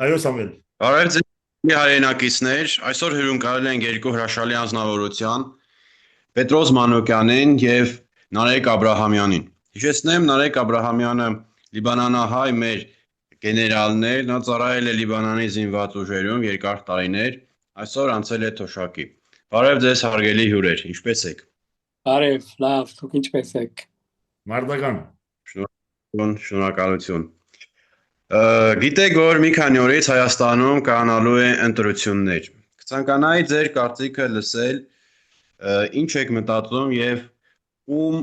Այո Սամվել։ Բարև ձեզ հայրենակիցներ, այսօր հյուրընկալել ենք երկու հրաշալի անձնավորության՝ Պետրոս Մանուկյանին եւ Նարեկ Աբրահամյանին։ Հիշեցնեմ, Նարեկ Աբրահամյանը լիբանանահայ մեր գեներալն է, նա ծառայել է Լիբանանի զինված ուժերում երկար տարիներ, այսօր անցել է թոշակի։ Բարև ձեզ հարգելի հյուրեր, ինչպե՞ս եք։ Բարև, լավ, դուք ինչպե՞ս եք։ Մարտական։ Շնորհակալություն։ Գիտեք, որ մի քանի օրից Հայաստանում կանալու է ընտրություններ։ Կցանկանայի ձեր կարծիքը լսել, ինչ եք մտածում եւ ում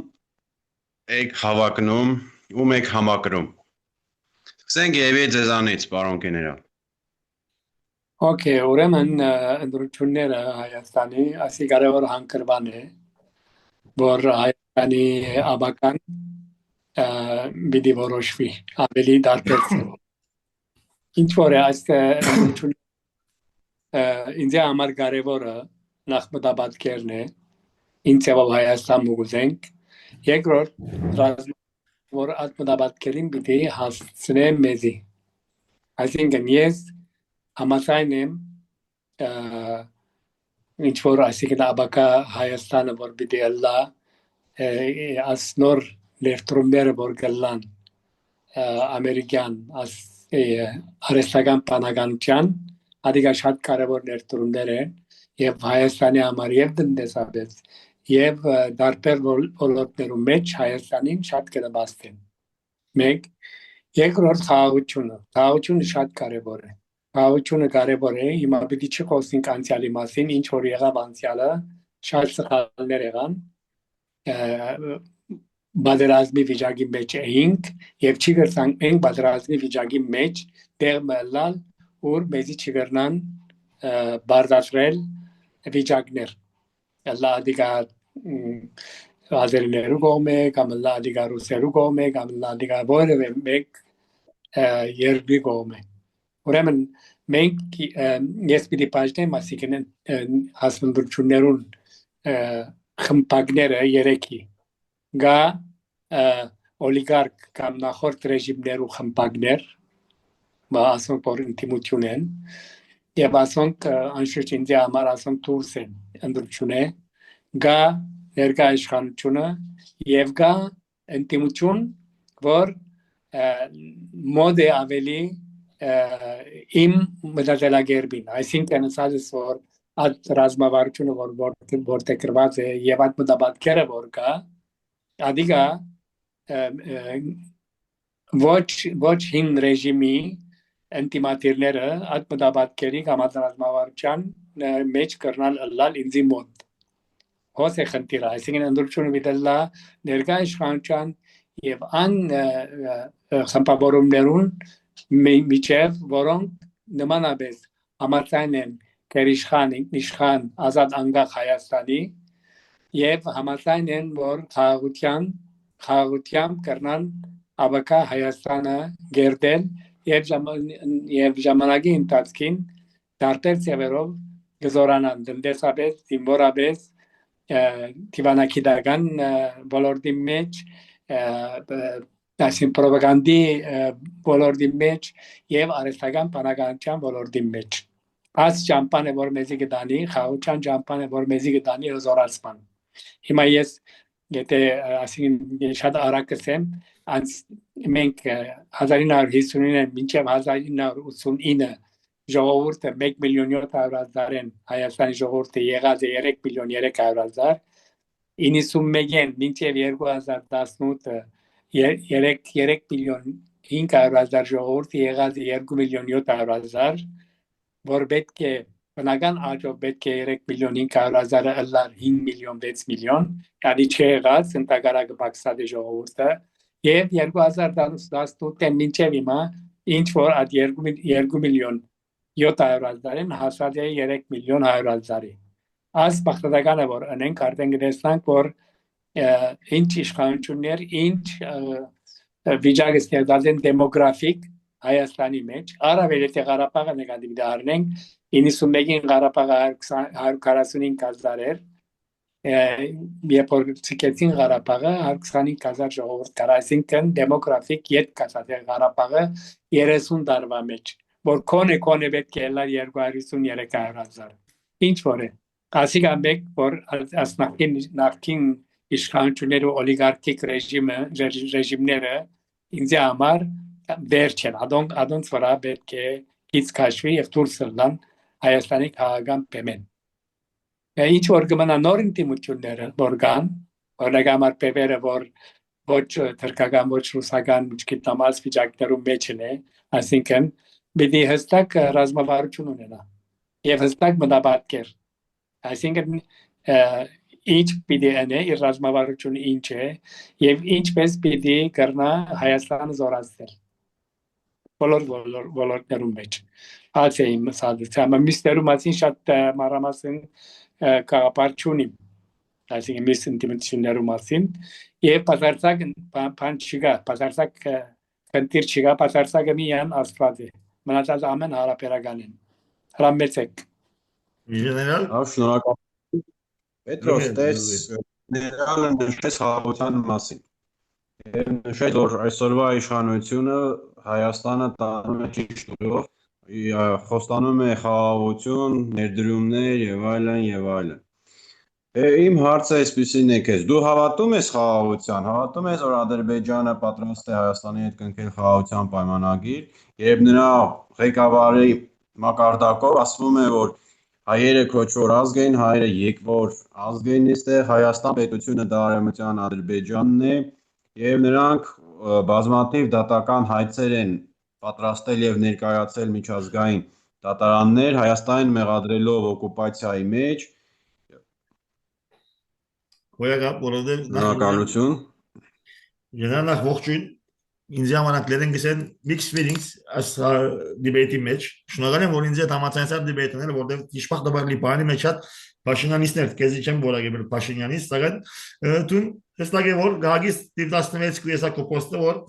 եք հավակնում, ում եք համակրում։ Սկսենք եւի ձեզանից, պարոն գեներալ։ Okay, ուրեմն ընտրությունները Հայաստանի ասի կարևոր հանգրվան է, որ Հայաստանի աբական բիդի որոշվի, ավելի դարբերցի։ Ինչ որ է այս ընտրություն ինձ համար կարևորը նախմտաբատկերն է, ինձ եւ Հայաստան մուգուզենք, երկրորդ որ ատմտաբատկերին պիտի հասցնե մեզի։ Այսինքն ես համաձայն եմ ինչ որ այսինքն աբակա Հայաստանը որ պիտի լա ասնոր լերտրումները որ գլան ամերիկյան արեստական բանականության ադիգա շատ կարևոր լերտրումներ են եւ Հայաստանի համար եւ տնտեսապես եւ դարբեր ոլորտներում մեջ Հայաստանին շատ կնպաստեն։ Մեկ երկրորդ խաղաղությունը շատ կարևոր է։ Խաղաղությունը կարևոր է, հիմա պիտի չխոսենք անցյալի մասին, ինչ որ եղավ անցյալը, շատ սխալներ եղան, բادرազմի վիճակի մեջ էինք եւ չի գրցանք մենք բادرազմի վիճակի մեջ դեր մլալ, որ մեզի չգրնան բարձրացրել վիճակներ։ Լադիգա ազերիներու կողմէ, կամ լադիգա ռուսերու կողմէ, կամ լադիգա որևէ մեկ երկրի կողմէ։ Ուրեմն մենք ես պիտի պաշտեմ ասիկն հասմանդություններուն խմբակները երեքի գա օլիգարք կամ նախորդ ռեժիմներու խմբակներ ասոնք որ ինտիմություն են եւ ասոնք անշուշտ ինձ համար ասոնք դուրս են ընդրությունը գա ներկա իշխանությունը եւ գա ինտիմություն որ մոդ է ավելի իմ մտածելակերպին այսինքն ասած որ այդ ռազմավարությունը որտեղ գրված է եւ այդ մտաբատկերը որ կա ադիգա ոչ հին ռեժիմի անտիմատիրները այդ մտաբատկերի կամ ռազմավարության մեջ կրնալ լալ ինձի մոտ հոս է խնդիրը այսինքն ընդրությունը վիդելա ներկա իշխանության եւ ան խմբավորումներուն միջև որոնք նմանապես համաձայն են իշխան ազատ անկախ Հայաստանի եւ համաձայն են որ խաղաղությամբ կրնան աբակա Հայաստանը գերդել եւ ժամանակի ընթացքին դարտեր ծևերով գզորանան տնտեսապես զինվորապես դիվանագիտական ոլորտի մեջ այսին պրոպագանդի ոլորտի մեջ եւ արեստական բանականության ոլորտի մեջ այս ճամփան է որ մեզի գտանի խաղաղության ճամփան է որ մեզի գտանի հզորացման հիմա ես եթե ասին շատ արագ ասեմ մենք 1959-ին մինչև 1989 ժողովուրդը 1 միլիոն 700,000 են Հայաստանի ժողովուրդը եղած է 3 միլիոն 300,000 91-ին մինչև 2018-ը 3 միլիոն 500,000 ժողովուրդը եղած է 2 միլիոն 700,000 որ պետք է բնական աճով պետք է 3 միլիոն 500,000-ը ըլլար 5 միլիոն 6 միլիոն yani չեղած ընտակարակը բացած է ժողովուրդը եւ 2018-ին մինչեւ հիմա ինչ որ այդ 2 միլիոն 700,000-ին հասած է 3 միլիոն 100,000-ի այս բախտական է որ անենք արդեն գտեսանք որ ինչ իշխանություններ ինչ վիճակը ստեղծած են դեմոգրաֆիկ Հայաստանի մեջ առավել եթե Ղարաբաղը նկատի դառնենք 91-ին Ղարաբաղը 145,000 էր երբ որ ցկեցին Ղարաբաղը 125,000 ժողովուրդ կար այսինքն դեմոգրաֆիկ ետ կասած է Ղարաբաղը 30 տարվա մեջ որ կոնե պետք է լար 250-300,000 ինչ որ է ասիկ ամբեք որ նախքին իշխանությունները օլիգարխիկ ռեժիմները ինձ համար վերջ են adonց վրա պետք է գից քաշվի եւ դուրս լան Հայաստանի քաղաքական բեմեն ինչ որ կմնա նոր ինտիմությունները որ կան օրինակ համար բևերը որ ոչ թրքական ոչ ռուսական գիտնամաս վիճակներում մեջ է այսինքն պիտի հստակ ռազմավարություն ունենա եւ հստակ մտապատկեր այսինքն ինչ պիտի անե իր ռազմավարությունը ինչ է եւ ինչպես պիտի կրնա Հայաստանը զորացնել բոլորներում մեջ ասեին սադիցամը միստերում ասին շատ մարամասն կապարչունի այսինքն միս ինտիմություններում ասին եւ բացարձակ բան չկա բացարձակ քնտիր չկա բացարձակը միան աստված է մնացած ամեն հարաբերական են հրամեցեք General շնորհակալ Պետրոս տես ներկայացնի նշեց խաղաղության մասին եւ նշեց որ այսօրվա իշխանությունը Հայաստանը տանում է ճիշտ ուղով խոստանում է խաղաղություն, ներդրումներ եւ այլն եւ այլն։ Իմ հարցը այսպեսին է քեզ. դու հավատում ես խաղաղության, հավատում ես որ Ադրբեջանը պատրաստ է Հայաստանի հետ կնքել խաղաղության պայմանագիր, երբ նրա ղեկավարի մակարդակով ասվում է որ հայերը քոչվոր ազգ են, հայերը եկվոր ազգ են, այստեղ Հայաստան պետությունը դա արևմտյան Ադրբեջանն է եւ նրանք բազմաթիվ դատական հայցեր են պատրաստել եւ ներկայացել միջազգային դատարաններ Հայաստանին մեղադրելով օկուպացիայի մեջ Շնորհակալություն General ողջույն ինձ ժամանակներն գսեն mixed feelings as debate-ի մեջ շնորհակալ եմ որ ինձ հետ համացանցար debate-ներ որտեղ դիշպախտաբար լիբանի մեջ հատ Փաշինյանիստներ քեզի չեմ որակել Փաշինյանից սակայն դու հստակ է որ գագիս 16 քրեսակո պոստը որ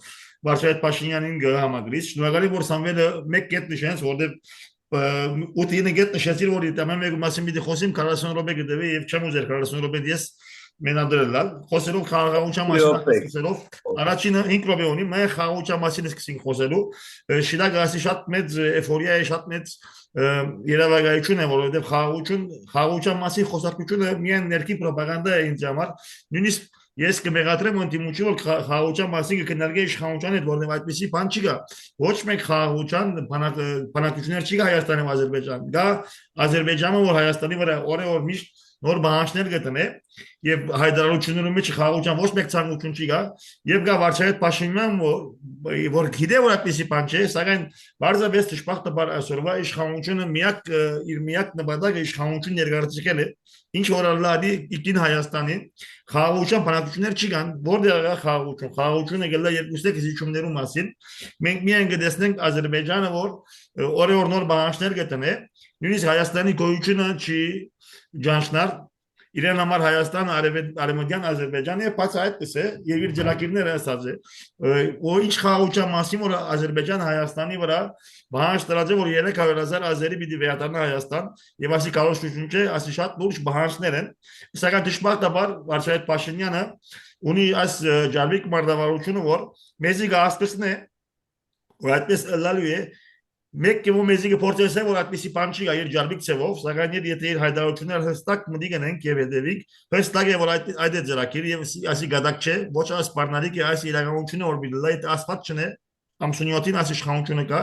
Վարշավետ Փաշինյանին գհամագրից շնորհակալ եմ որ Սամվելը մեկ կետ նշեց որտեղ ուտինը գետ նշեցիր որ դեմը մեկ մասին պիտի խոսիմ 40 րոպե գտվի եւ չեմ ուզեր 40 րոպե ես մենադրել խոսելով խաղաղության մասին խոսելով առաջինը 5 րոպե ունի մենք խաղաղության մասին սկսենք խոսելու շիդագ ասի շատ մեծ էֆորիա է շատ մեծ երևակայություն է որովհետեւ խաղաղության մասին խոսակցությունը միայն ներքի ռոպագանդա է ինձ համար նույնիսկ ես կմեղադրեմ ընդդիմություն որ խաղաղության մասին կքննարկի իշխանության հետ որովհետեւ այդպեսի բան չի գա ոչ մեկ խաղաղության բանակցություններ չի գա Հայաստանի եւ Ադրբեջան դա Ադրբեջանը որ Հայաստանի վրա օրը միշտ նոր բանջարներ գտնե եւ հայդարարություններում մեջ խաղաղության ոչ մեկ ցանկություն չի գա եւ գա Վարշավետ Փաշինյան որ գիտե որ այդպեսի բան չէ սակայն բարձրապես դժբախտաբար այսօրվա իշխանությունը իր միակ նպատակը իշխանություն ներկայացնել է ինչ որ լադի իքին Հայաստանի խաղաղության բանակցություններ չի կան որտեղ խաղաղությունը գելա երկուստե քիզիչումներու մասին մենք միայն կտեսնենք Ադրբեջանը որ օրը նոր բանջարներ գտնե նույնիսկ Հայաստանի գոյությունը չի Ջանշնար իրեն համար Հայաստան արևմտյան Ադրբեջանը բաց այդպես է եւ իր ջրակիրները ասած է ու ինչ խաղաղության մասին որ Ադրբեջան Հայաստանի վրա բանջ դրած է որ 300,000 ազերի պիտի վերադառնա Հայաստան եւ ասի կարողություն չէ ասի շատ լուրջ բանջներ են սակայն դժբախտաբար Վարշավետ Փաշինյանը ունի այս ջարմիկ մարտավարությունը որ մեզի գասկսն է ու այդպես լալու է Մեկ կեվում մեզի կփորձեսեն որ այդպեսի բան չի գա իր ջարմիկ ցևով սակայն եթե իր հայդարարությունները հստակ մտի գնենք եւ հետեւիկ հստակ է որ այդ է ծրագիրը եւ ասի գադակ չէ ոչ ասպարնալիք է այս իրականությունը որ բիլլա այդ ասφat չնե ամսունյոտին ասի իշխանությունը կա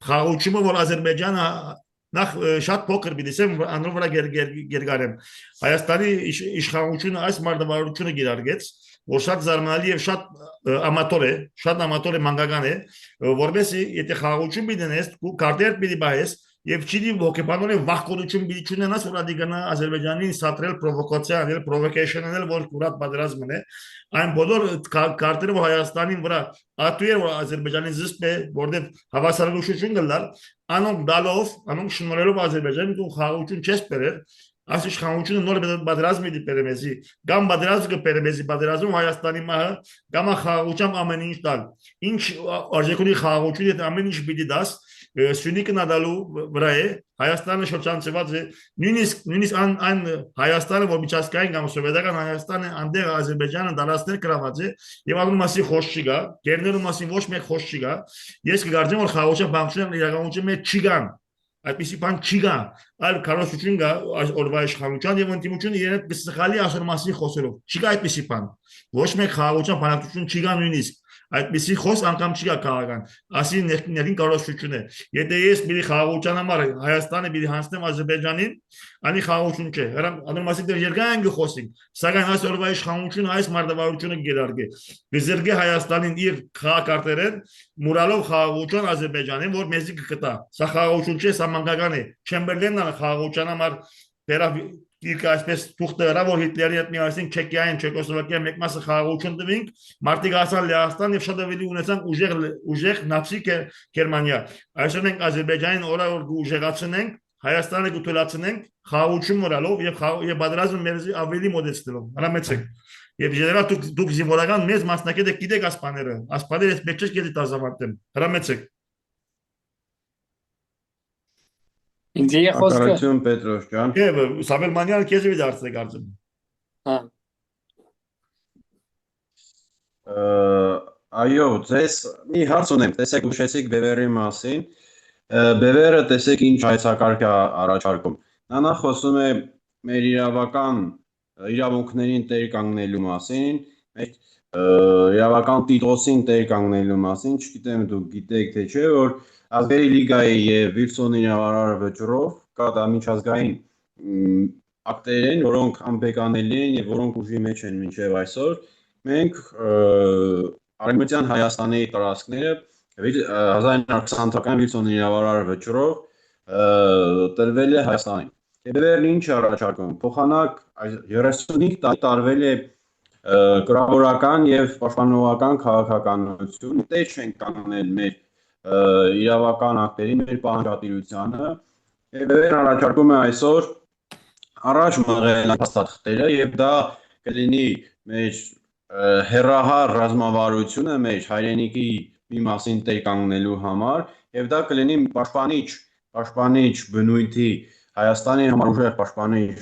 խաղաղությունը որ Ադրբեջանը նախ շատ փոքր բիլիսեմ անոր վրա գերգարեմ Հայաստանի իշխանությունը այս մարտավարությունը գիրարգեց որ շատ զարմանալի եւ շատ ամատոր է մանկական է որովհետեւ եթե խաղաղություն բիդենես ու կարտեր պիտի բայես եւ չի հոգեբանորը վախկոնություն պիտի չունենաս որ ադիգանա Ադրբեջանին սատրել պրովոկացիա անել պրովոկեյշնել որ կուրատ պատերազմն է այն բոլոր կարտերը որ Հայաստանին վրա ատու է որ Ադրբեջանի զսպ է որովհետեւ հավասարակշռություն գլար անոնք դալով անոնք շնորհելով Ադրբեջանին ու խաղաղություն չես բերել Այս իշխանությունը նոր պատերազմի դիպերեմեզի կամ պատերազմը պերեմեզի պատերազմում Հայաստանի մահը կամ խաղաղության ամեն ինչ տալ ինչ արժեքունի խաղաղություն եթե ամեն ինչ պիտի դաս Սյունիքը նադալու վրա է Հայաստանը շրջանցված է նույնիսկ այն Հայաստանը որ միջազգային կամ սովետական Հայաստանը այնտեղ Ադրբեջանը դարաշներ գրաված է եւ անու մասի խոսք չի գա գերներու մասին ոչ մեկ խոսք չի գա ես կգարձեմ որ խաղաղության բանկությունն իրականություն մեջ չի գան այդպիսի բան չի գա այլ քարոզություն գա օրվա իշխանության եւ ընդդիմությունը իրենք գսխալի ասր մասին խոսելով չի գա այդպիսի բան ոչ մեկ խաղաղության բանակցություն չի գա նույնիսկ այդպիսի խոսք անգամ չի գա քաղաքական ասի ներքին կարողություն է եթե ես մի խաղաղության համար Հայաստանը մի հանձնեմ Ադրբեջանին անի խաղաղություն չէ հրամ մասին դեռ երկայն գխոսենք սակայն այս օրվա իշխանությունը այս մարտավարությունը գերարգե գզերգե Հայաստանին իր քաղաքարտերեն մուրալով խաղաղություն Ադրբեջանին որ մեզի կկտա սա խաղաղություն չէ սա մանկական է Չեմբերլենն խաղաղության համար դեռ Իրք այսպես թուղթը հրա որ Հիտլերի հետ միասին Չեքիային, Չեկոսլովակիայի մեկ մասը խաղաղություն տվինք, մարդիկ ասան Լեհաստան եւ շատ ավելի ունեցանք ուժեղ նացի Գերմանիա։ Այսօր մենք Ադրբեջանին օրավոր ուժեղացնենք, Հայաստանը կթույլատնենք խաղաղություն մորալով եւ պատերազմը մերզի ավելի մոդեցնելով։ Հրամեցեք։ Եվ ժեներալ դուք զինվորական մեծ մասնակետ եք գիտեք ասպաները։ Ասպաները ես պետք չէ գիտի տազավարտեմ։ Հրամեցեք։ Ինձ է խոսքը։ Ակարություն Պետրոս ջան։ Եվ Սաբելմանյանը քեզի դարձել կարծեմ։ Հա։ Այո, ձեզ մի հարց ունեմ, տեսեք ուշեցիք Բևերի մասին։ Բևերը տեսեք ինչ հայցակարգ է առաջարկում։ Նա նախ խոսում է մեր իրավունքներին տեր կանգնելու մասին, մեր իրավական տիտղոսին տեր կանգնելու մասին, չգիտեմ դուք գիտեք թե չէ, որ Ազգերի լիգայի եւ Վիլսոնի իրավարար վճռով կա դա միջազգային ակտեր են, որոնք անբեկանելի են եւ որոնք ուժի մեջ են մինչեւ այսօր։ Մենք Արևմտյան Հայաստանի տարածքները 1920 թվականի Վիլսոնի իրավարար վճռով տրվել է Հայաստանին։ Եվ ինչ առաջարկում փոխանակ 35 տարի տարվել է կրավորական եւ պաշտպանողական քաղաքականություն, դե չեն կանգնել մեր իրավական ակտերին, մեր պահանջատիրությանը եւ առաջարկում է այսօր առաջ մղել հաստատքները եւ դա կլինի մեր հերահար ռազմավարությունը մեր հայրենիքի մի մասին տեր կանգնելու համար եւ դա կլինի պաշտպանիչ բնույթի Հայաստանի համար ուժեղ պաշտպանիչ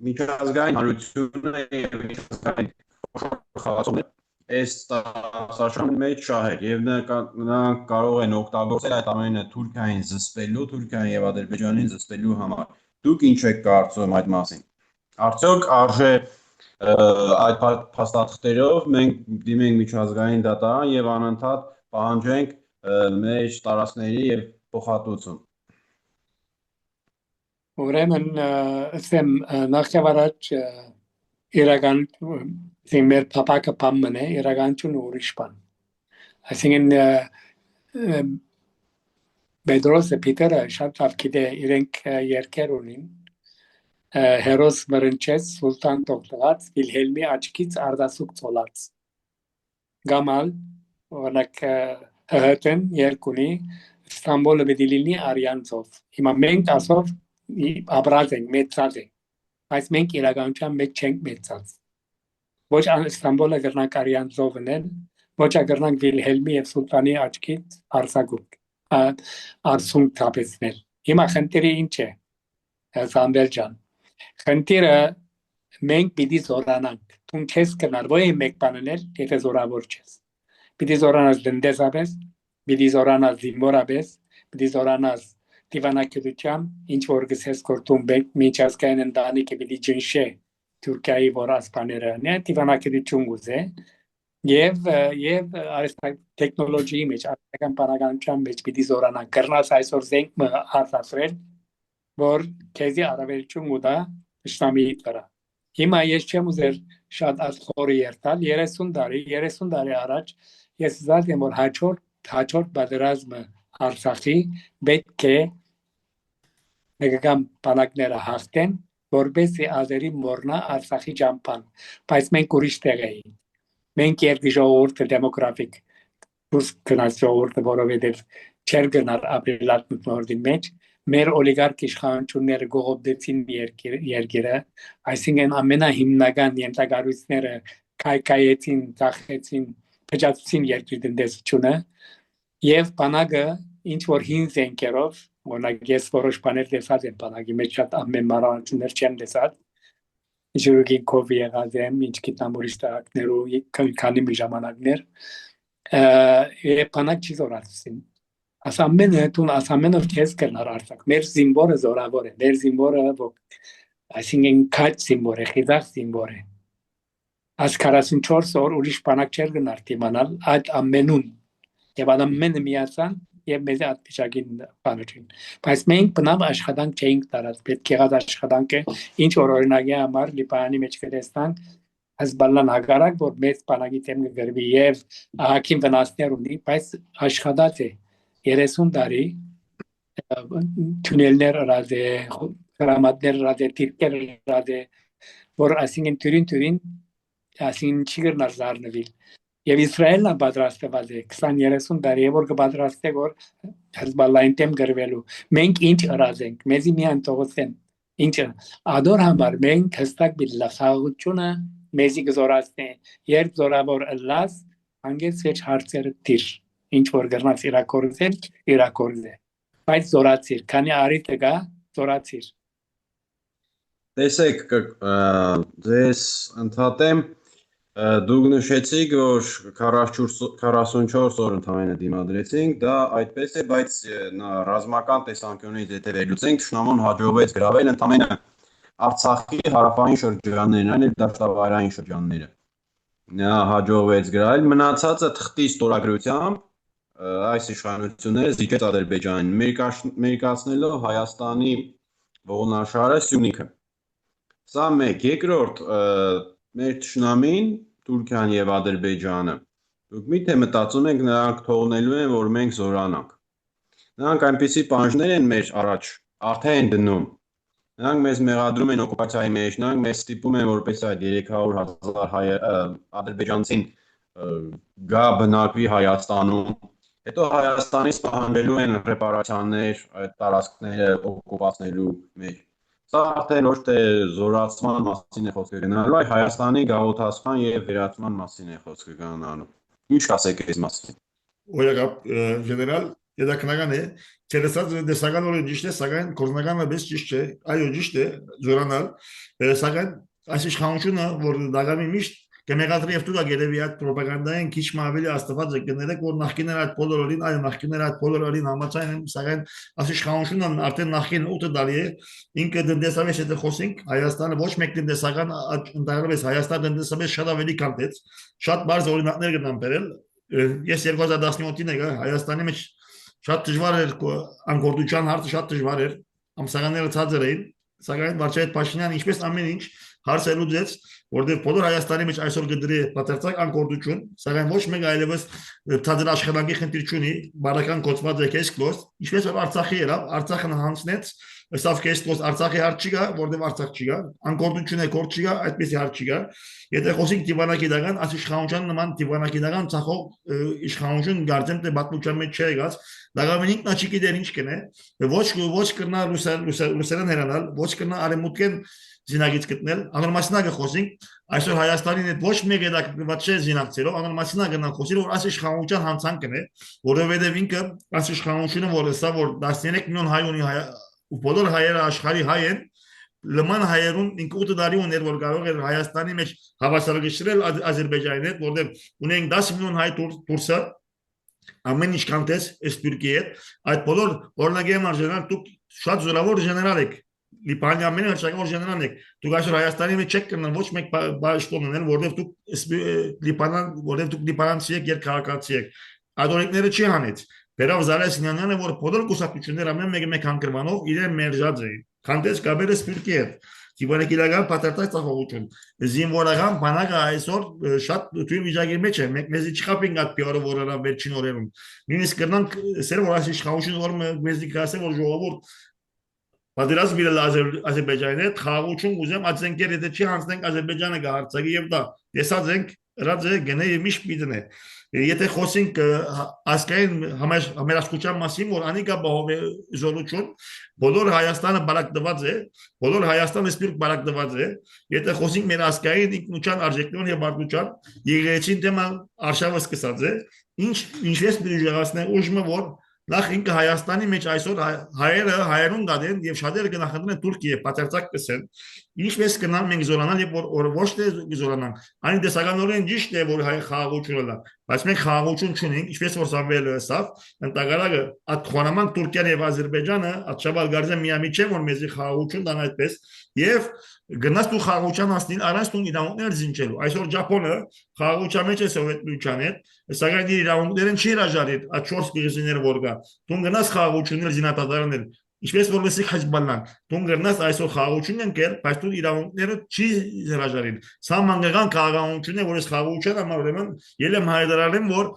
միջազգային հանրությունը եւ միջազգային խաղացողները այս տարածաշրջանի մեջ շահեր եւ նրանք կարող են օգտագործել այդ ամենը Թուրքիային զսպելու, Թուրքիային եւ Ադրբեջանին զսպելու համար։ Դուք ինչ եք կարծում այդ մասին։ Արդյոք արժե այդ փաստաթղթերով մենք դիմենք միջազգային դատարան եւ անընդհատ պահանջենք մեր տարածքների եւ փոխհատուցում։ Ուրեմն ասեմ նախավարաճ իրական մեր փապակը պամն է իրականությունը ուրիշ բան այսինքն Պետրոսը Պիտերը շատ լավ գիտե իրենք երկեր ունին հերոս մրնչեց սուլտան տոկտղած Վիլհելմի աչքից արդասուկ ծոլած գամալ օրինակ հհտեն երկունի Ստամբոլը պետք է լինի արյանցով հիմա մենք ասով ապրած ենք մեծած ենք բայց մենք իրականության մեջ չենք մեծած ոչ Ստամբոլը գրնանք արյանցով են ոչ գրնանք Վիլհելմի եւ Սուլտանի աչքից արսագուկ արսում թափեցնել հիմա խնդիրը ինչ է Սամվել ջան խնդիրը մենք պիտի զորանանք դու չես կնար ոչ մեկ բանել եթե զորավոր չես պիտի զորանաս դնդեսապես պիտի զորանաս զինվորապես պիտի զորանաս դիվանագիտությամբ ինչ որ գսես կորտում բեք միջազգային ընտանիքը պիտի ջնշե Թուրքիայի որասպաները նե դիվանագիտություն գուզե եւ տեխնոլոգիայի մեջ արական բանականության մեջ պիտի զորանան կրնաս այսօր զենք արտադրել որ քեզի առավելություն ուտա Իսլամի վրա հիմա ես չեմ ուզեր շատ ասխորի երթալ 30 տարի առաջ ես զգացի եմ որ հաջորդ պատերազմը Արցախի պետք է մեգական բանակները հաղթեն որպեսզի ազերի մորնա Արցախի ճամփան բայց մենք ուրիշ տեղ էինք մենք երկի ժողովուրդը դեմոգրաֆիկ դուրս գնաց ժողովուրդը որովհետև չեր գնար ապրիլատ մտնորդի մեջ մեր օլիգարք իշխանությունները գողոպտեցին երկիրը այսինքն ամենահիմնական ենթակառույցները կայքայեցին ծախեցին փճացուցին երկրի տնտեսությունը եւ բանակը ինչ որ հին զենքերով օրինակ ես որոշ բաներ տեսած եմ բանակի մեջ շատ ամեն մանրություններ չեմ տեսած Ժուրգին կովի եղած եմ ինչ գիտամուրիշ տարակներու քանի մի ժամանակներ եւ բանակ չի զորացին ասամենը տուն ասամենը քեզ կնար արցակ մեր զինվորը զորավոր է մեր զինվորը այսինքն քաչ զինվոր է խիզախ զինվոր է Այս 44 օր ուրիշ բանակ չեր գնար դիմանալ այդ ամենուն եւ ամենը միացան եւ մեզ ատվիճակին բանջին բայց մենք բնավ աշխատանք չէինք տարած պետք եղած աշխատանքը ինչ որ օրինակի համար լիբանանի մեջ կտեսնանք Հեզբալլան հագարակ որ մեծ բանակի դեմ կգրվի եւ ահագին վնասներ ունի բայց աշխատած է 30 տարի թունելներ ռազ է հրամատներ ռազ է տիրկեր ռազ է որ այսինքն թյուրին այսինքն չի գնար զարնվել եւ Իսրայելն պատրաստված է 20-30 տարի որ կպատրաստե որ Հեզբալլային դեմ գրվելու մենք ինչ ռազ ենք մեզի միան թողոցեն ինչը ադոր համար մենք հստակ բիլլախաղությունը մեզի գզորացնե երբ զորավոր ըլլաս անգես վեճ հարցերը դիր ինչ որ գրնաց իրակորձել բայց զորացիր քանի արիտը գա զորացիր Տեսեք ձեզ ընդհատեմ դուք նշեցիք որ 44 օր ընդամենը դիմադրեցինք դա այդպես է բայց ռազմական տեսանկյունից եթե վերլուծենք Թշնամուն հաջողվեց գրավել ընդամենը Արցախի հարավային շրջաններն այն էլ դաշտավայրային շրջանները նա հաջողվեց գրավել մնացածը թղթի ստորագրությամբ այս իշխանությունները զիջեց Ադրբեջանին մերկացնելով Հայաստանի ողնաշարը Սյունիքը Սա մեկ երկրորդ մեր թշնամին Թուրքիան եւ Ադրբեջանը դուք միթե մտածում եք նրանք թողնելու են որ մենք զորանանք նրանք այնպիսի պահանջներ են մեր առաջ արդեն դնում նրանք մեզ մեղադրում են օկուպացիայի մեջ նրանք մեզ ստիպում են որպես այդ 300,000 ադրբեջանցին գա բնակվի Հայաստանում հետո Հայաստանից պահանջելու են ռեպարացիաներ այդ տարածքները օկուպացնելու մեջ Սա արդեն ոչ թե զորացման մասին է խոսքը գնալու, այլ Հայաստանի գաղութացման եւ վերացման մասին է խոսքը գնալու։ Ինչ ասեք այս մասին։ Օրինակ, գեներալ, երակնական է, ցերեսած դեսական օրը ճիշտ է, սակայն կորզնականը բես ճիշտ չէ, այո ճիշտ է, զորանալ, սակայն այս իշխանությունը, որ դագամի միշտ կմեղադրի եւ դուք գերեւի այդ ռոպագանդային քիչ ավելի աստված է կներեք որ նախկիներ այդ բոլորին այո նախկիներ այդ բոլորին համաձայն են սակայն այս իշխանությունը արդեն նախկին 8 տարի է ինքը տնտեսապես եթե խոսենք Հայաստանը ոչ մեկ տնտեսական ընդհանրապես Հայաստան տնտեսապես շատ ավելի քանդեց շատ բարձ օրինակներ կնամ բերել ես 2017-ին եկա Հայաստանի մեջ շատ դժվար էր անկորդության հարցը շատ դժվար էր ամսականները ցածր էին սակայն Վարչապետ Փաշինյանը ինչպես ամեն ինչ հարցը լուծեց որտեղ բոլոր Հայաստանի մեջ այսօր գդրի պատերցակ անկորդություն սակայն ոչ մեկ այլևս ցածր աշխատանքի խնդիր չունի բարական կոչված է կեսկլոս ինչպես որ Արցախի era Արցախը հանցնեց Սավ կեսկլոս Արցախի հարց չկա որտեղ Արցախ չկա անկորդություն է կորց չկա այդպեսի հարց չկա եթե խոսենք դիվանագիտական այս իշխանության նման դիվանագիտական ցախող իշխանություն գարձեմ թե բացության մեջ չի եղած Դագամին ինքնաչի գիտեր ինչ կնե ոչ կնա ռուսերեն հերանալ ոչ կնա արեմուտքեն զինագից գտնել անորմասնագը խոսենք այսօր Հայաստանին հետ ոչ մեկ հետաքրքրված չէ զինակցելով անորմասնագը խոսել որ այս իշխանության հանցանքն է որովհետև ինքը այս իշխանությունը որ սա որ 13 միլիոն հայ ունի ու բոլոր հայերը աշխարհի հայ են լման հայերուն ինքը 8 տարի ուներ որ կարող էր Հայաստանի մեջ հավասարակշռել Ադրբեջանի հետ որտեղ ունենք 10 միլիոն հայ դուրսը ամեն ինչ կանտես այս Թուրքիի հետ այդ բոլոր օրնագի մարժանալ դուք շատ զորավոր ժեներալ եք Լիբանանի ամեն հրաշագոր ժեներալ եք դուք այսօր Հայաստանի մեջ չեք կնան ոչ մեկ պաշտոն ունել որտեղ դուք լիբանանցի եք երկհարկացի եք ադորիկները չի հանեց Բերավ Զարեսյանյանը որ բոլոր կուսակցությունները ամեն մեկ հանգրվանով իրեն մերժած էին կանտես գաբերը Թուրքիի հետ Դիվանագիտական պատերտած ծախողություն զինվորական բանակը այսօր շատ թույլ վիճակի մեջ է մեզի չխապենք այդ պիարը որը վերջին օրերում նույնիսկ կրնանք սեր որ այս իշխանությունը որ մեզի կասե որ ժողովուրդ պատերազմ իրել Ադրբեջանի հետ խաղաղություն ուզեմ այդ զենքերը եթե չի հանձնենք Ադրբեջանը կհարցակի եւ դա տեսած ենք Ռաձե գնե միշտ պիտն է եթե խոսենք ասկային համերաշխության մասին որ անիկա բահովե զորություն բոլոր Հայաստանը բարակդված է բոլոր Հայաստանը սպիրտ բարակդված է եթե խոսենք մեր ասկային ինքնության արժեքներուն եւ մարդկության եկեղեցին թեմա արշավը սկսած է ինչպես դժվարացնե ուժը որ նախ ինքը Հայաստանի մեջ այսօր հայերուն գադեն եւ շատերը գնահատեն Թուրքիա պատերցակ կսեն ինչպես կնան մենք զորանալ եւ որ ոչ թե զորանան այն դեսականորեն ճիշտ է որ հայ խաղաղությունը լա բայց մենք խաղաղություն չունենք ինչպես որ Սամվելը ասավ ընդհանրակը աթխոնաման Թուրքիան եւ Ադրբեջանը ատշաբալ գարձը միամիջ չեն որ մեզի խաղաղություն տան այդպես եւ գնաց դու խաղաղության ասնին առանց դու իրավունքներ զինչելու այսօր Ճապոնը խաղաղության մեջ է սովետ միության հետ սակայն իրավունքներն չի հրաժարել այդ 4 գիզիներ որ կա դու գնաց խաղաղություններ զինատադարներ ինչպես որ լսի Խաչբալան դու գնաց այսօր խաղաղություն ընկել բայց դու իրավունքները չի հրաժարել սա մանգական խաղաղություն է որ այս խաղաղության համար ուրեմն ելեմ հայտարարեմ որ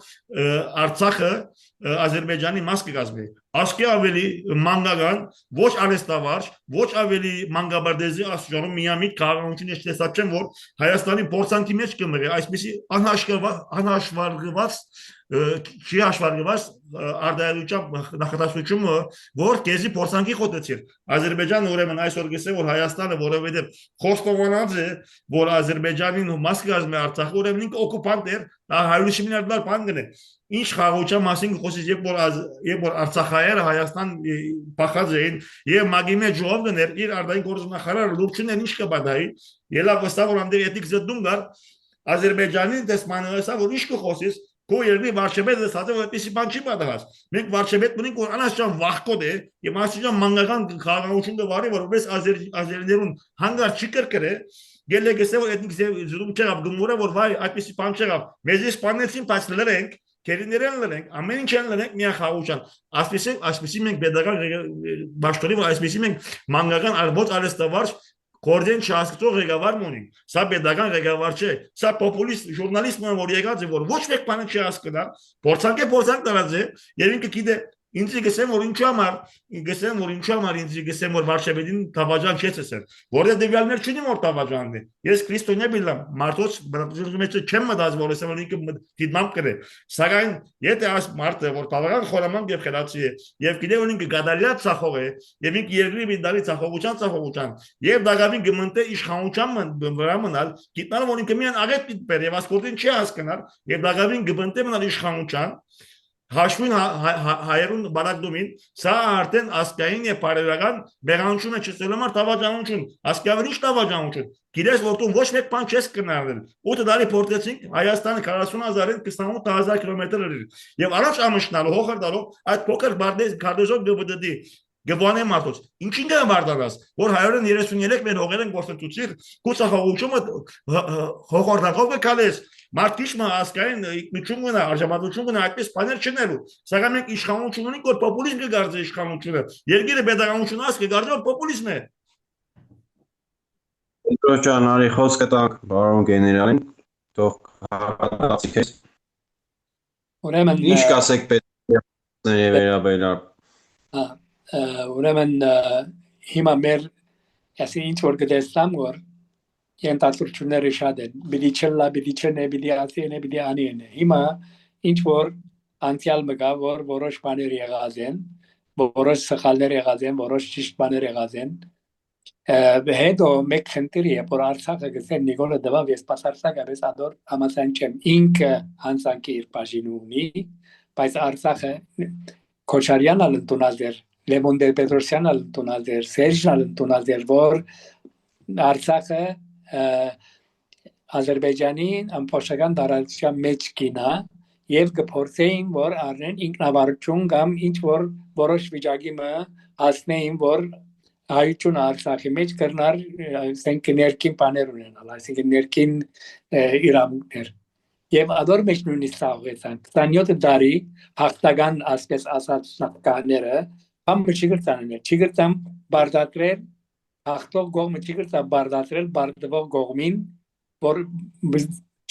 Արցախը Ադրբեջանի մաս կգազմի ասկի ավելի մանգական ոչ արեստավարժ ոչ ավելի մանգաբարդեզի ասժարում միամիտ խաղաղություն է տեսած չեմ որ Հայաստանի փորձանքի մեջ կմղի այսպեսի անհաշվառված չի հաշվառված արտահայտության նախատեսությունը որ քեզի փորձանքի խոտեցիր Ադրբեջանը ուրեմն այսօր գսե որ Հայաստանը որովհետև խոստովանած է որ Ադրբեջանին մաս կազմի Արցախը ուրեմն ինքը օկուպանտ էր դա 100 միլիարդ դոլար բան գնե ինչ խաղաղության մասին խոսից երբ որ Արցախայերը Հայաստան փախած էին եւ մագի մեջ ժողով դներ իր արտային գործնախարարը լուրջուներ ինչ կբադայի ելավ վստահ որ անդեր էթիկ զդում գար Ադրբեջանի դեսմանոսա որ ինչ կխոսից Քո երկրի վարչապետը ասաց որ այդպեսի բան չի պատահած։ Մենք վարչապետ ունենք որ անասչան վախկոտ է եւ ասիջան մանգական խաղաղություն դվարի որպես ազերիներուն հանգար չի կրկրե գելե գսե որ էթնիկ զրում չեղավ գմուրա որ վայ այդպեսի բան չեղավ։ Մեզ իսպանեցին բայց լրենք քերիներեն լրենք ամեն ինչ են լրենք միա խաղաղության։ Այսպեսի մենք pedagogan բաշտորի որ այսպեսի մենք մանգական ոչ արեստավարժ Կորդեն չհասկացող ղեկավար ունենք։ Սա pedagogan ղեկավար չէ, սա պոպուլիստ ժուրնալիստն է, որ եկած է, որ ոչ մեկ բան չհասկանա, փորձանք տարած է, եւ ինքը գիտե ինձ գսեմ որ ինչու համար ինձ գսեմ որ վարչապետին տավաճան չեցեսեն որը դեպիալներ չունի որ տավաճանն է ես քրիստոնյա բիլամ մարդոց բրատժուրի մեջ չեմ մտած որ ասեմ որ ինքը դիտմամբ կրե սակայն եթե այս մարդը որ տավական խորամանկ եւ խելացի է եւ գիտե որ ինքը գադալիա ցախող է եւ ինքը երկրի բինդալի ցախողության եւ դագավին գմնտե իշխանության վրա մնալ գիտնալ որ ինքը միան աղետ պիտպեր եւ ասկորդին չի հասկանալ եւ դագավին գմնտե մնալ իշխանության Հաշվին հայերուն բարակդումին, սա արդեն ասկային է բարերական բեղանություն է չսելու համար տավաճանություն, ասկյավր ինչ տավաճանություն, գիրես որ դու ոչ մեկ բան չես կնարվել, 8 տարի փորձեցինք Հայաստանը 40,000-ին 28,000 կիլոմետր էր, եւ առաջ ամշնալու հողրդալով այդ փոքր քարտեզով գբդդի գվանե մարդոց, ինչին կա մարդանաս, որ 133 մեր հողեր են գործընթացիր, կուսախողությունը հողորդակով կկալես, մարդիշմը ասկային ինքնությունն է, արժանապատվությունն է, այդպես բաներ չնելու, սակայն մենք իշխանություն ունենք, որ պոպուլիզմ կգարձի իշխանությունը, երկիրը pedagoganություն ասք կգարձի, որ պոպուլիզմ է։ Ջան, արի խոսքը տանք բարոն գեներալին, թող հակատացի քեզ։ Ուրեմն ինչ կասեք պետների վերաբերյալ ուրեմն հիմա մեր ասի ինչ որ գտեսամ որ ենթադրությունները շատ են բիդի չլա բիդի չնե բիդի ասենե բիդի անենե հիմա ինչ որ անցյալ մգա որ որոշ բաներ եղած են որոշ սխալներ եղած են որոշ ճիշտ բաներ եղած են հետո մեկ խնդիրի է որ Արցախը գսեն Նիկոլը դվավ ես պասարսակապես ադոր համացան չեմ ինքը հանցանքի իր բաժին ունի բայց Արցախը Քոչարյանը ընդունած Լևոն Տեր-Պետրոսյանը ընդունած էր, Սերժն ընդունած էր, որ Արցախը Ադրբեջանի ամբողջական տարածության մեջ կինա եւ կփորձեին, որ առնեն ինքնավարություն կամ ինչ որ որոշ վիճակի մը հասնեին, որ հայությունը Արցախի մեջ կրնար ասենք ներքին բաներ ունենալ, այսինքն ներքին իրավունքներ։ Եվ ադոր մեջ նույնիսկ սաղեցան 27 տարի հաղթական ասպես ասած նախկաները Am չգրտան բարդատրել հաղթող գողմը չգրտա բարդատրել բարդվող գողմին որ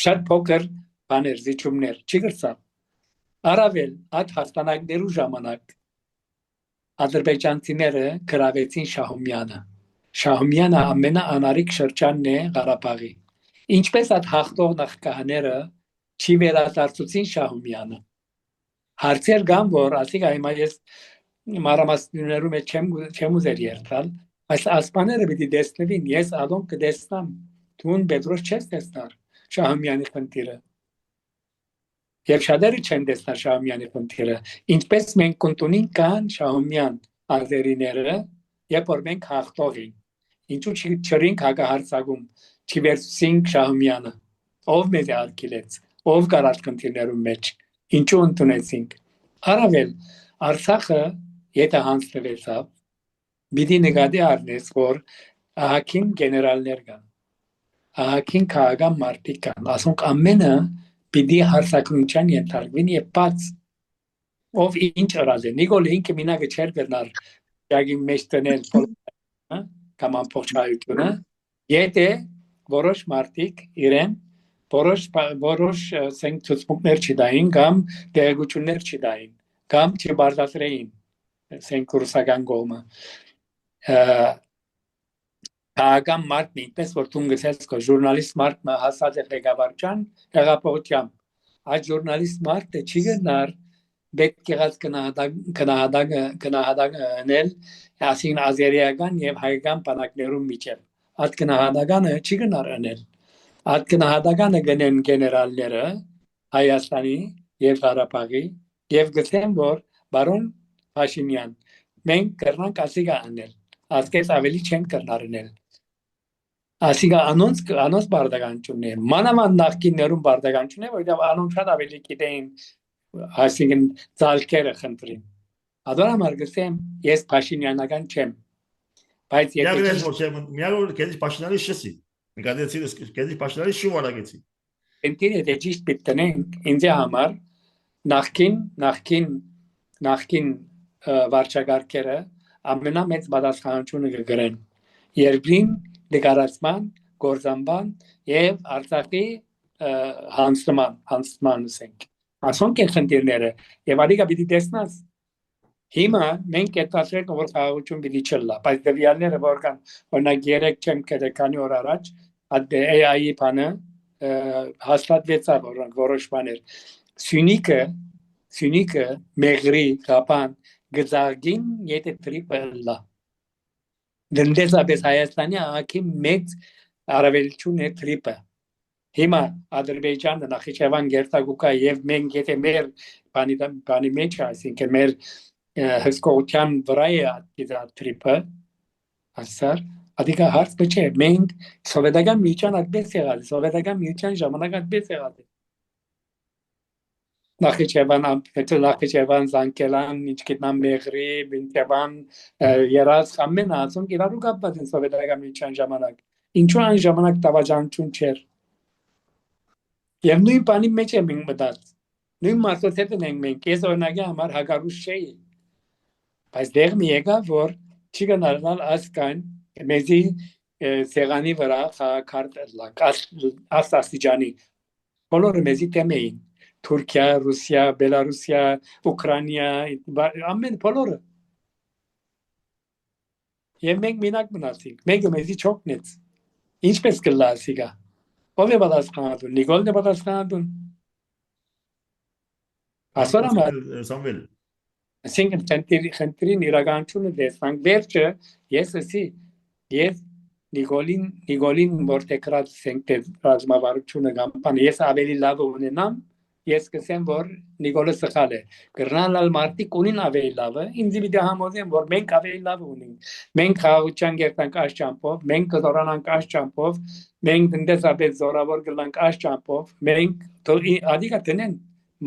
շատ փոքր բաներ զիջումներ չգրտա առավել այդ հաստանակներու ժամանակ ադրբեջանցիները գրավեցին Շահումյանը ամենաանարիք շրջանն է Ղարաբաղի Ինչպես այդ հաղթող նախկաները չի վերադարձուցին Շահումյանը։ Հարցեր կան, որ ասիկա հիմա ես մանրամասներում չեմ ուզեր երթալ, այս ասպաները պիտի տեսնվին, ես ադոն կտեսնամ, դու Պետրոս չես տեսնար Շահումյանի խնդիրը։ Եվ շատերը չեն տեսնար Շահումյանի խնդիրը։ Ինչպես մենք կընտունին կան Շահումյան ազերիները, երբ որ մենք հաղթող ենք։ Ինչու չրինք հակահարցակում, չվերցինք Շահումյանը, ով մեզ արգելեց, ով կարած խնդիրներում մեջ, ինչու ընդունեցինք։ Առավել Արցախը եթե հանձնվեցավ, պիտի նկատի առնես, որ ահագին գեներալներ կան, ահագին քաղաքական մարդիկ կան, ասոնք ամենը պիտի հարցակնության ենթարկվին եւ բաց ով ինչ արած է։ Նիկոլ ինքը մինագը չեր գնար յագի մեջ տնել կամ ամբողջայությունը, եթե որոշ մարդիկ իրեն որոշ ցուցմունքներ չդային կամ դեղեցություններ չդային կամ չբարձրացրեին սենկուրսական կողմը քաղաքական մարդն ինչպես որ դու գսես ժուրնալիստ մարդը հասած է ղեկավարչան հեղափոխությամբ այդ ժուրնալիստ մարդը չի գնար պետք եղած գնահատականել ասին ազերիական եւ հայկական բանակներում միջև այդ գնահատականը չի գնար անել այդ գնահատականը գնեն գեներալները Հայաստանի եւ Ղարաբաղի եւ գտեն որ բարոն Փաշինյան մենք կրնանք ասիգա անել ասկես ավելի չեն կրնարնել ասիգա անոնց բարդականությունն է մանավանդ նախկիններում բարդականությունն է որովհետեւ անոնց շատ ավելի գիտեն ասիգն ցալքերը խնդրին Adora գսեմ ես Փաշինյանական չեմ բայց եթե միավոր քեզ Փաշինյանի շսի նկատեցի քեզ Փաշինյանի շու վարագեցի Ընտիր եթե ճիշտ պիտենենք ինձ համար նախքին վարչագարկերը ամենամեծ պատասխանատվությունը կգրեն երկրին դեկարացման գործանման եւ Արցախի հանձնման ասենք ասոնք են խնդիրները եւ ադիգա պիտի տեսնաս Հիմա մենք այդտասրենք որ խաղաղություն պիտի չլա, բայց դեպիալները որ կան, օրինակ 3 չեմ կերե քանի օր առաջ, այդ AI-ի բանը հաստատվեցավ որոշ բաներ։ Սյունիքը մեղրի կապան գծագին եթե տրիպը լա։ Դնդեսաբես Հայաստանի ակի մեծ արավելություն է տրիպը։ Հիմա Ադրբեջանը Նախիջևան գերտագուկա եւ մենք եթե մեր բանի մեջ այսինքն մեր հսկողության վրա է այդ տրիպը ասար ադիկա հարց բջե մենք սովետական միության այդպես եղած սովետական միության ժամանակ այդպես եղած Նախիջևան Զանգելան ինչ գիտնամ Մեղրի Բինտևան երաց ամեն ասոնք իրարու կապված են սովետական միության ժամանակ ինչու այն ժամանակ տավաճանություն չէր եւ նույն բանի մեջ ենք մտած նույն մասոցետն ենք մենք ես օրինակի համար հագարուս չէի Բայց դեղ մի եկավ, որ չի գնալալ ասկան մեզի սեղանի վրա խաղակարդ աստաստիճանի բոլորը մեզի տեմ էին Թուրքիա, Ռուսիա, Բելարուսիա, Ուկրաինա, ամեն բոլորը Եվ մենք մենակ մնացինք, մեկը մեզի չօգնեց Ինչպես կլա ասիգա Ով է պատասխանատուն, Նիկոլն է պատասխանատուն Ասորամար Սամվել Այսինքն խնդրին իրականությունը տեսանք վերջը ես Նիկոլին որտեղած ենք ռազմավարությունը գամփան ես ավելի լավ ունենամ ես կսեմ որ Նիկոլը սխալ է կրնալ մարտիկ ունին ավելի լավը ինձ պիտի համոզեմ որ մենք ավելի լավ ունենք մենք խաղաղության գերտանք այս ճամփով մենք կդորանանք այս ճամփով մենք դնդեսաբեզ զորավոր գլանք այս ճամփով մենք ադիկա տնեն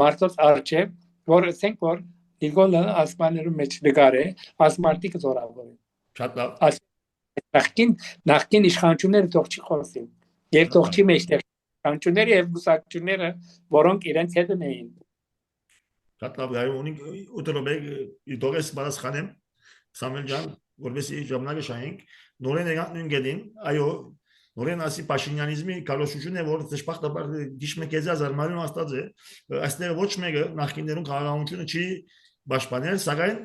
մարտոց արչև որ ասենք որ Նիկոլը ասպաներում մեջ դգար է, ասմարտիկը զորավոր է։ Շատ լավ։ Նախկին իշխանությունները թող չի խոսին։ Եվ թող չի մեջտեղ իշխանությունները եւ գուսակցությունները, որոնք իրենց հետ էին։ Շատ լավ, գայում ունենք 8 րոպե, դողես պատասխանեմ Սամվել ջան, որովհետեւ ժամանակը շահենք, նորեն եկան նույն գետին, այո, նորեն ասի Փաշինյանիզմի կալոշությունն է, որ դժբախտաբար դիշմեկեզա զարմանալու աստած է, այստեղ ոչ մեկը նախկիններում քաղաքականությունը չի Բաշպանել, սակայն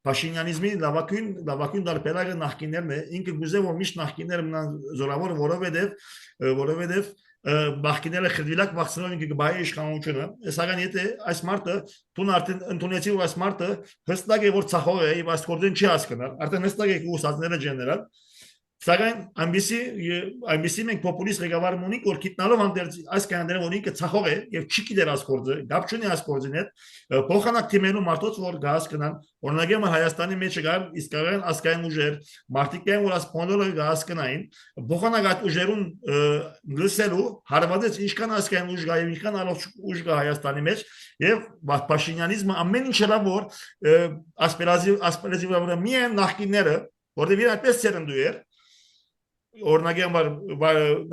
Փաշինյանիզմի լավագույն դարբերակը նախկիններն է, ինքը գուզե որ միշտ նախկինները մնան զորավոր, որովհետև նախկինները խրդիլակ վախցնող ինքը կբայի իշխանությունը, սակայն եթե այս մարդը տուն արդեն ընդունեցի որ այս մարդը հստակ է որ ցախող է եւ այս կորձեն չի հասկանալ, արդեն հստակ է ուսածները ջեներալ Սակայն այնպիսի մենք պոպուլիստ ղեկավար ունենք, որ գիտնալով հանդերձ այս կանոնները որ ինքը ցախող է եւ չի գիտեր ասկորձը, գապ չունի ասկորձին հետ, փոխանակ թիմերու մարդոց որ գահսկնան, օրինակ Հայաստանի մեջ կար իսկական ասկային ուժեր, մարդիկային որ ասպոնդորը գահսկնային, փոխանակ այդ ուժերուն լսելու հարվածեց ինչքան ասկային ուժ կա եւ ինչքան առողջ ուժ կա Հայաստանի մեջ եւ Փաշինյանիզմը ամեն ինչ հ라 որ ասպերազիվ միայն նախկինները որտեղ իրեն այդպես ցերնդու էր օրինակ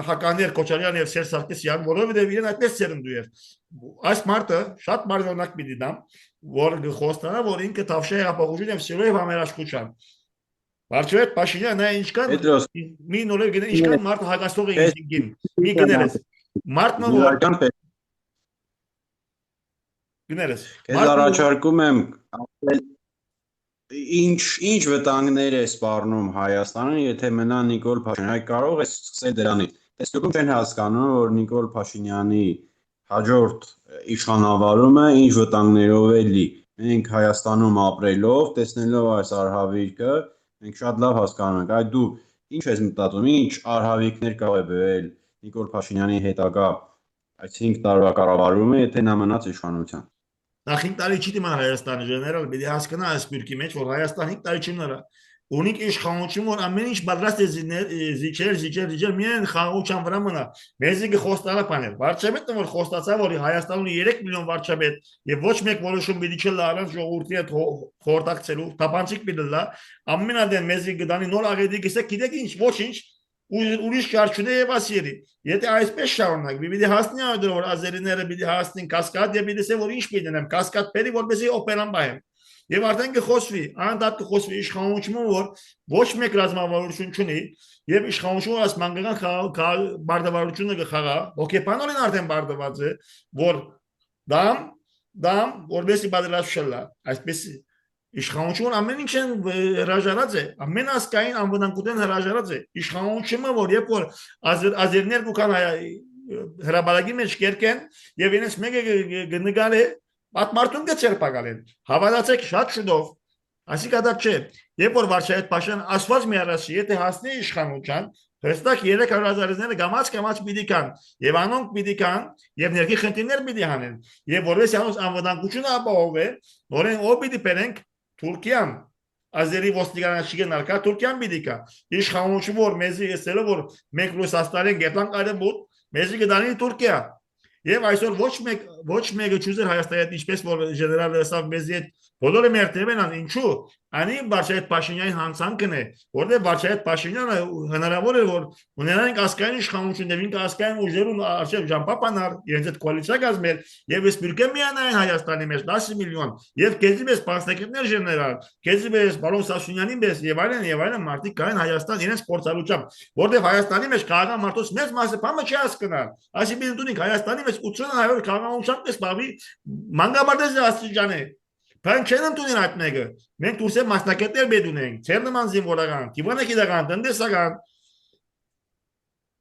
հականներ Քոչարյան եւ Սերժ Սարգսյան, որովհետեւ իրեն այդպես ցերնդու էր։ Այս մարդը շատ բարձր օրինակ պիտի դամ, որ խոստանա, որ ինքը թավշե հապաղություն եւ սիրո եւ համերաշխության։ Վարչապետ Փաշինյանը նա ինչքան մի նորեր գնա ինչքան մարդը հակասող է ինքին։ Մի գներես։ Մարդը որ գներես։ Ես առաջարկում եմ Ինչ վտանգներ է սպառնում Հայաստանը, եթե մնա Նիկոլ Փաշինյանը, կարող է սկսել դրանից։ Տեսնում չեն հասկանում, որ Նիկոլ Փաշինյանի հաջորդ իշխանավարումը ինչ վտանգներով է լի։ Մենք Հայաստանում ապրելով, տեսնելով այս արհավիրքը, մենք շատ լավ հասկանում ենք։ Այդ դու ինչ ես մտածում, ինչ արհավիրքներ կարող է բերել Նիկոլ Փաշինյանի հետագա այս 5 տարվա կառավարումը, եթե նա մնաց իշխանության։ Նախ 5 տարի չի դիմա Հայաստանը ժեներալ, պիտի հասկանա այս բյուրքի մեջ, որ Հայաստան 5 տարի չի նրա։ Ունիկ իշխանություն, որ ամեն ինչ պատրաստ է զիջեր, միայն խաղաղության վրա մնա։ Մեզի կխոստանա բաներ։ Վարչապետը որ խոստացա, որ Հայաստանում 3 միլիոն վարչապետ եւ ոչ մեկ որոշում պիտի չլա առանց ժողովրդի հետ խորհրդակցելու, տապանցիկ պիտի լա։ Ամենադեն մեզի գտանի նոր աղետի գիսե գիտեք ինչ, ոչինչ ուրիշ չարչունե եւ ասիրի եթե այսպես շարունակվի պիտի հասնի այդ որ ազերիները պիտի հասնին կասկադ եւ պիտի ասեն որ ինչ պիտի անեմ կասկադ բերի որպեսզի օպերան բայեն եւ արդեն կխոսվի անդադ կխոսվի իշխանությունը որ ոչ մեկ ռազմավարություն չունի եւ իշխանությունը աս մանկական բարդավարությունը կխաղա հոկեբանորեն արդեն բարդված է որ դամ որպեսզի բادرաշլա այսպես Իշխանությունը ամեն ինչ հրաժարած է, ամեն ասկային անվտանգության հրաժարած է։ Իշխանությունը որ երբ որ ազերներ կան հրաբարակի մեջ կերկեն եւ իրենց մեկը գնկալ է, պատմարտուն կցերպակալեն։ Հավատացեք շատ շուտով, այսինքն դա չէ։ Երբ որ Վարշավետ Փաշինյան ասված մի առասի, եթե հասնի իշխանության, հստակ 300,000-ները գամած պիտի կան եւ անոնք պիտի կան եւ ներքի խնդիրներ պիտի հանեն եւ որովհետեւ անոնց անվտանգությունը ապահովե նորեն ով պիտի բերենք Թուրքիան ազերի ոստիկանացիգեն արկա Թուրքիան պիտի կա իշխանությունը որ մեզի ասելով որ մենք Ռուսաստանին գետան կարեբուտ մեզի գտանի Թուրքիա եւ այսօր ոչ մեկը չուզեր Հայաստանի ինչպես որ ժեներալը ասավ մեզի հետ բոլորը մերտեվեն ան ինչու Անի Վարշավետ Փաշինյանի հանցանքն է, որտեղ Վարշավետ Փաշինյանը հնարավոր է որ ունենանք ասկային իշխանություն դեպին ասկային ուժերուն արժեվ ճամփապանար, իրենց այդ կոալիցիա գազմել եւ ես բուրկե միանային Հայաստանի մեջ 10 միլիոն եւ քեզիպես պարսնակետներ ժեներալ, քեզիպես բարոն Սաշունյանին պես եւ այլն մարդիկ կային Հայաստան իրենց փորձառությամբ, որտեղ Հայաստանի մեջ քաղաքական մարդոց մեծ մասը բամը չի հասկնալ։ Այսինքն դուք Հայաստանի մեջ 80% քաղաքականությամբ պես բավի մանգաբարձ աստիճան է Բան չեն ընդունին այդ մեկը։ Մենք դուրս եմ մասնակետներ բեդ ունենք, ծեր նման զինվորական, դիվանը գիտական, տնտեսական։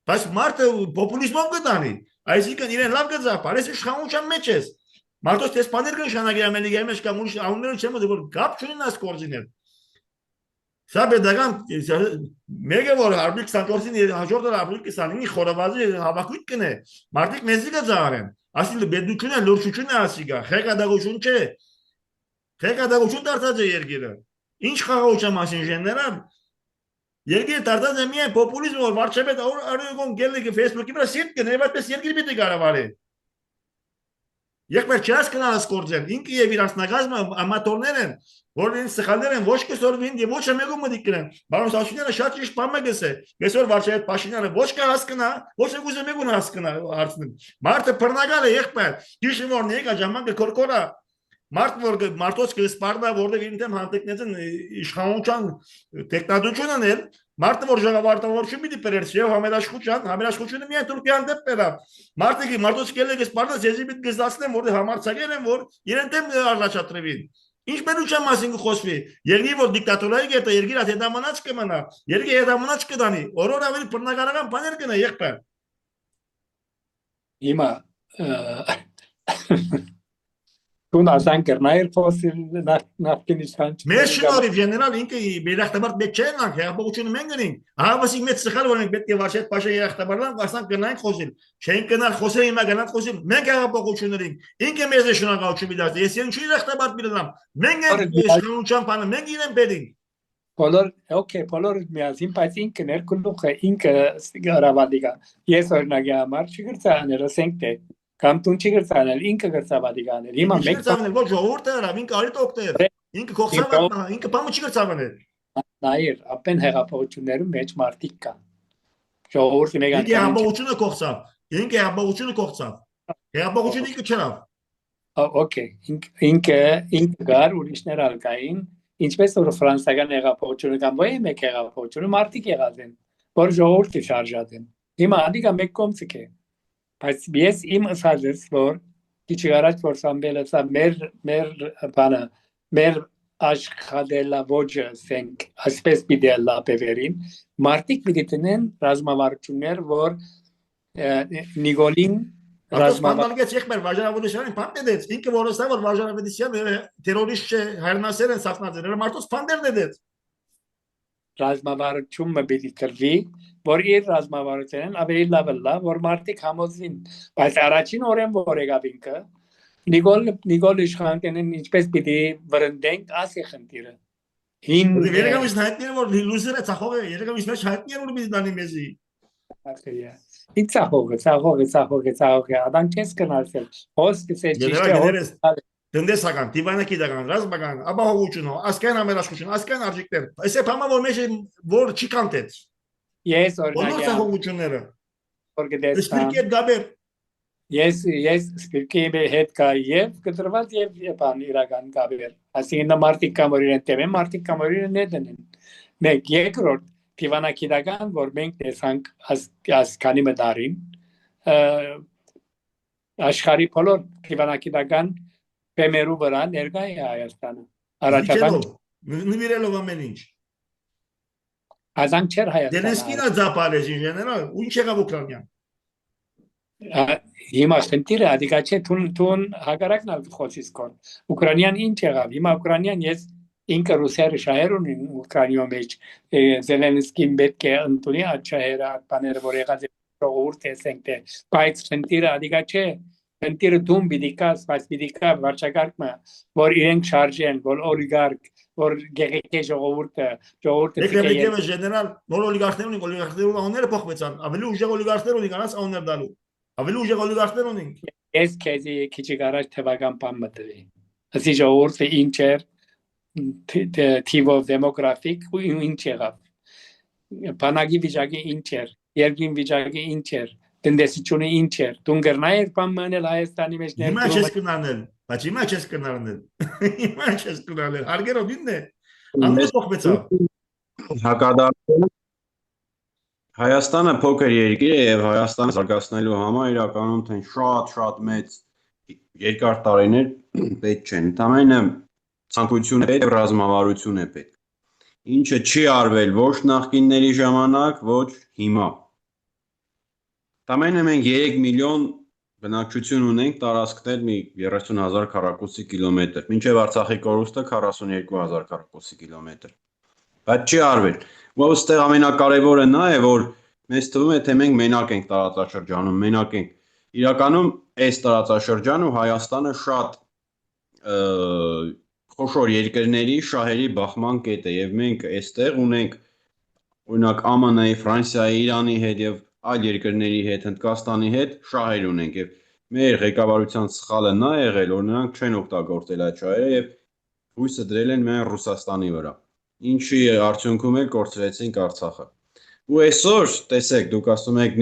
Բայց մարդը պոպուլիզմով կտանի։ Այսինքն իրեն լավ կծա, բարես իշխանության մեջ ես։ Մարդոց տեսփաներ կնշանակի ամենիգայի մեջ կամ ուրիշ անունները չեմ որ գապ չունին այս կորձին հետ։ Սա pedagogan մեկը որ ապրիլ 24-ին հաջորդ օր ապրիլ 29-ի խորավազի հավաքույթ կնե։ Մարդիկ մեզի կծաղեն։ Այսինքն բեդությունը լուրջություն է ասիգա, խեկադագություն չէ։ Խեկադագություն դարձած է երկիրը։ Ինչ խաղաղության մասին ժեներալ երկիրը դարձած է միայն պոպուլիզմ որ վարչապետ արյոգոն գելը Facebook-ի վրա սիրտ կներ այդպես երկիրը պիտի կառավարի։ Եկբեր չես կնալս կորձեն ինքը եւ իր անձնագազմը ամատորներ են որ ինձ սխալներ են ոչ կսորվին եւ ոչ ամեգում մտիկ կրեն բարոն Սաշունյանը շատ ճիշտ բան է գսե այսօր Վարշավետ Փաշինյանը ոչ կհասկնա ոչ է գուզե հասկնա հարցնում մարդը բռնագալ է եկբեր ճիշտ որ նեկա ժամանակ կորկորա Մարդոց կսպարնա որտեղ ինտեմ հանդեկնեցն իշխանության տեխնատությունն էլ մարդը որ ժողովրդավարություն պիտի բերերցի եւ համերաշխությունը միայն Թուրքիան դեպ բերա մարդը մարդոց կելը կսպարնա զեզի պիտի գզացնեն որտեղ համարցակեր են որ իրեն դեմ առաջադրվին Ինչ բերության մասին կխոսվի։ Երկրի որ դիկտատորայի գետը երկիր հետամանած կմնա, երկրի հետամանած կդանի, օրոր ավելի բռնականական բաներ կնա եղբայր։ Հիմա Տուն ասան կրնայր խոսիլ նախկին իշխանչի։ Մեր շնորհիվ գեներալ ինքը երախտաբար պետք չէ նանք հեղափոխությունը մենք գնենք։ Հավասիկ մեծ սխալ որ մենք պետք է Վարշետ Փաշա երախտաբարան ասան կնանք խոսիլ։ Չենք կնալ խոսել հիմա գնանք խոսիլ։ Մենք հեղափոխություններին ինքը մեզ է շնորհակալություն դարձել։ Ես ինչ երախտաբար բիլնամ։ Մենք ենք իշխանության բանը, մենք իրեն պետք։ Բոլոր, օքեյ, բոլորը միասին, բայց ինքը ներքուլուխը, ինքը հրավադիկա։ Ես օրինակի համար չգրծանել, ասենք թե, կամ տուն չգրծանել, ինքը գրծավադիկանել։ Հիմա մեկ ծավանել, ոչ ժողովուրդը հրավ, ինքը արիտ օգտեր, ինքը կողսավատնա, ինքը պամը չգրծավանել։ Նայր, ապեն հեղափոխություններում մեջ մարդիկ կան։ Ժողովուրդը մեկ ինքը հեղափոխությունը կողսավ, ինքը հեղափոխությունը կողսավ, հեղափոխությունը ինքը չրավ։ Օքեյ, ինքը գար ուրիշներ ալկային, ինչպես որ ֆրանսիական հեղափոխությունը կամ ոյ մեկ հեղափոխությունը մարդիկ եղած են, որ ժողովուրդը շարժած են։ Հիմա ադիկա մեկ կոմցիկ է։ Բայց ես իմ ասածս որ քիչ առաջ որ Սամբելը սա մեր բանը մեր աշխատելա ոճը ասենք ասպես պիտի լա բևերին մարդիկ պիտի տնեն ռազմավարություններ որ Նիկոլին ռազմավարությունից եղբայր վարժանավարությունը փանդեց ինքը որոշավ որ վարժանավարությունը տերորիստ չէ հայրենասեր են սախնաձեր մարդոց փանդերն է դեց ռազմավարությունը պիտի կրվի որ իր ռազմավարությունն ավելի լավ լա որ մարդիկ համոզվին բայց առաջին օրեն որ եկավ ինքը Նիկոլ իշխանքն ինչպես պիտի վրընդենք ասի խնդիրը հին երեգամից հայտնի որ լուզերը ցախող է երեգամից մեջ հայտնի որ պիտի դանի մեզի Ինչ ցախող ադան չես կնալսել հոսքսե ճիշտ տնտեսական, դիվանագիտական, ռազմական, ապահովությունը, ազգային համերաշխություն, ազգային արժեքներ, այսե բամը որ մեջ որ չի կանտեց Ես օրինակ ցախողությունները որ գտես սպիրկի հետ գաբեր ես սպիրկի հետ կա եւ կտրված եւ բան իրական գաբեր ասինքն մարդիկ կամ որ իրեն տեմեն մարդիկ կամ որ իրեն ներդնեն մեկ երկրորդ դիվանագիտական որ մենք տեսանք ասկանի մդարին աշխարհի բոլոր դիվանագիտական Բեմերու վրա ներկա է Հայաստանը առաջաբան նվիրելով ամեն ինչ ազանք չեր Հայաստանը Դելենսկին ածապալես ինժեներալ ու ինչ եղավ Ուկրաինան հիմա խնդիրը ադիկա չէ տուն հակառակն ալ խոսից կոր Ուկրաինան ինչ եղավ հիմա Ուկրաինան ես ինքը ռուսերը շահեր ունին Ուկրաինայում մեջ Զելենսկին պետք է ընդունի աչահերը բաները որ եղած է ժողովուրդ տեսենք թե բայց խնդիրը ադիկա չէ Ընտիրը դում բիդիկաս, բայց բիդիկա վարչակարգը, որ իրենք շարժեն, որ օլիգարք, որ գեղեցիկ ժողովուրդը Եկեղեցի գեներալ, նոր օլիգարխներ ունին, օլիգարխներու անունները փոխվեցան, ավելի ուժեղ օլիգարխներ ունին, անաս անուններ դալու, ավելի ուժեղ օլիգարխներ ունին։ Ես քեզի քիչ առաջ թվական բան մտվի։ Ասի ժողովուրդը ինչ էր, թիվով դեմոգրաֆիկ ու ինչ եղավ։ Բանակի վիճակի ինչ էր, երկրի վիճակի ինչ էր։ Տնտեսությունը ինչ էր դուն գրնայր բամանել Հայաստանի մեջ Հիմա չես կնանել բայց հիմա չես կնանել հիմա չես կնանել հարգերով ինն է անունը փոխվեցավ հակադարձ Հայաստանը փոքր երկիր է եւ Հայաստանը զարգացնելու համար իրականում թե շատ մեծ երկար տարիներ պետք չեն ընդամենը ցանկություն է եւ ռազմավարություն է պետք ինչը չի արվել ոչ նախկինների ժամանակ ոչ հիմա Տամենը մենք 3 միլիոն բնակչություն ունենք տարածքներ մի 30,000 քառակուսի կիլոմետր մինչև Արցախի կորուստը 42,000 քառակուսի կիլոմետր բայց չի արվել ու այստեղ ամենակարևորը նա է որ մեզ թվում է թե մենք մենակ ենք տարածաշրջանում մենակ ենք իրականում այս տարածաշրջանը Հայաստանը շատ խոշոր երկրների շահերի բախման կետ է եւ մենք այստեղ ունենք օրինակ ԱՄՆ-ի, Ֆրանսիայի, Իրանի հետ եւ այլ երկրների հետ, Հնդկաստանի հետ շահեր ունենք եւ մեր ղեկավարության սխալը նա եղել, որ նրանք չեն օգտագործել այդ շահերը եւ հույսը դրել են միայն Ռուսաստանի վրա։ Ինչի արդյունքում էլ կորցրեցինք Արցախը։ Ու այսօր տեսեք, դուք ասում եք